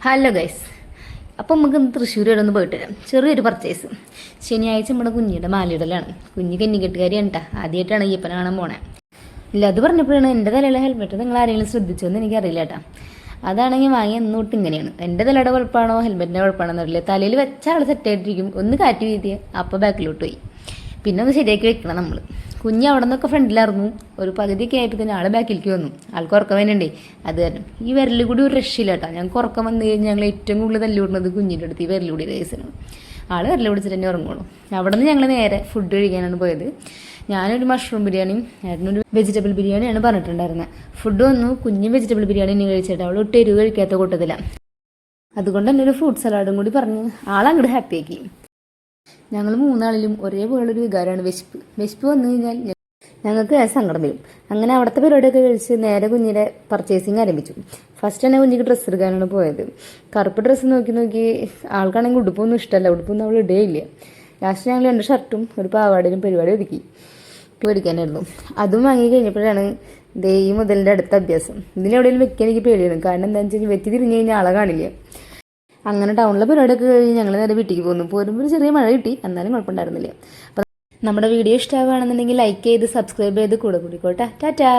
Hello guys, അപ്പം നമുക്ക് തൃശ്ശൂർ വരെ ഒന്ന് പോയിട്ട് വരാം. ചെറിയൊരു പർച്ചേസ്. ശനിയാഴ്ച നമ്മുടെ കുഞ്ഞിയുടെ മാലയിടലാണ്. കുഞ്ഞ് കന്നിക്കെട്ടുകാരിയാണ് കേട്ടോ. ആദ്യമായിട്ടാണ് അയ്യപ്പനെ കാണാൻ പോണേ. ഇല്ല, അത് പറഞ്ഞപ്പോഴാണ് എൻ്റെ തലയിലെ ഹെൽമെറ്റ് നിങ്ങൾ ആരെങ്കിലും ശ്രദ്ധിച്ചോന്ന് എനിക്കറിയില്ല കേട്ടോ. അതാണെങ്കിൽ വാങ്ങി എന്നോട്ട് ഇങ്ങനെയാണ്. എൻ്റെ തലയുടെ കുഴപ്പമാണോ ഹെൽമെറ്റിൻ്റെ കുഴപ്പമാണോ എന്നറിയില്ല. തലയിൽ വെച്ച ആൾ സെറ്റായിട്ടിരിക്കും, ഒന്ന് കാറ്റ് വീതിയ അപ്പോൾ ബാക്കിലോട്ട് പോയി. പിന്നെ ഒന്ന് ശരിയാക്കി വെക്കണം നമ്മൾ. കുഞ്ഞ് അവിടെ നിന്നൊക്കെ ഫ്രണ്ടിലായിരുന്നു. ഒരു പകുതിയൊക്കെ ആയപ്പോൾ തന്നെ ആൾ ബാക്കിലേക്ക് വന്നു. ആൾക്ക് ഉറക്കം വേണ്ടേ, അത് കാരണം ഈ വിരൽ കൂടി ഒരു രക്ഷയില്ല കേട്ടോ. ഞങ്ങൾക്ക് ഉറക്കം വന്നു കഴിഞ്ഞാൽ ഞങ്ങൾ ഏറ്റവും കൂടുതൽ തല്ലുകൂടുന്നത് കുഞ്ഞിൻ്റെ അടുത്ത് ഈ വിരലുകൂടി റേസിനാണ്. ആൾ വിരൽ പിടിച്ചിട്ട് തന്നെ ഉറങ്ങുള്ളൂ. അവിടെ നിന്ന് ഞങ്ങൾ നേരെ ഫുഡ് കഴിക്കാനാണ് പോയത്. ഞാനൊരു മഷ്റൂം ബിരിയാണിയും ഏട്ടനൊരു വെജിറ്റബിൾ ബിരിയാണിയാണ് പറഞ്ഞിട്ടുണ്ടായിരുന്നത്. ഫുഡ് വന്നു. കുഞ്ഞും വെജിറ്റബിൾ ബിരിയാണി തന്നെ കഴിച്ചിട്ട് അവൾ ഒട്ട് എരിവ് കഴിക്കാത്ത കൂട്ടത്തില്ല. അതുകൊണ്ട് തന്നെ ഒരു ഫ്രൂട്ട് സലാഡും കൂടി പറഞ്ഞ് ആളങ്ങോട്ട് ഹാപ്പിയാക്കി. ഞങ്ങൾ മൂന്നാളിലും ഒരേപോലുള്ളൊരു വികാരമാണ് വിശപ്പ്. വിശപ്പ് വന്നു കഴിഞ്ഞാൽ ഞങ്ങൾക്ക് സങ്കടം വരും. അങ്ങനെ അവിടുത്തെ പരിപാടിയൊക്കെ കഴിച്ച് നേരെ കുഞ്ഞിൻ്റെ പർച്ചേസിങ് ആരംഭിച്ചു. ഫസ്റ്റ് തന്നെ കുഞ്ഞിക്ക് ഡ്രസ്സ് എടുക്കാനാണ് പോയത്. കറുപ്പ് ഡ്രസ്സ് നോക്കി നോക്കി ആൾക്കാണെങ്കിൽ ഉടുപ്പൊന്നും ഇഷ്ടമല്ല. ഉടുപ്പൊന്നും അവൾ ഇടേയില്ല. ലാസ്റ്റ് ഞങ്ങൾ 2 ഷർട്ടും ഒരു പാവാടയിലും പരിപാടി ഒതുക്കി മേടിക്കാനായിരുന്നു. അതും വാങ്ങി കഴിഞ്ഞപ്പോഴാണ് ഈ മുതലിൻ്റെ അടുത്ത അഭ്യാസം. ഇതിനെവിടെയും വെക്കാൻ എനിക്ക് പേടിയാണ്. കാരണം എന്താണെന്ന് വെച്ചാൽ വെറ്റി തിരിഞ്ഞു കഴിഞ്ഞാൽ ആളെ കാണില്ല. അങ്ങനെ ടൗണിലെ പരിപാടിയൊക്കെ കഴിഞ്ഞ് ഞങ്ങൾ നേരെ വീട്ടിലേക്ക് പോകുന്നു. പോരുമ്പോൾ ഒരു ചെറിയ മഴ കിട്ടി, എന്നാലും കുഴപ്പമുണ്ടായിരുന്നില്ല. അപ്പം നമ്മുടെ വീഡിയോ ഇഷ്ടമാവുകയാണെന്നുണ്ടെങ്കിൽ ലൈക്ക് ചെയ്ത് സബ്സ്ക്രൈബ് ചെയ്ത് കൂടെ കൂടിക്കോട്ടെ. ടാറ്റാ.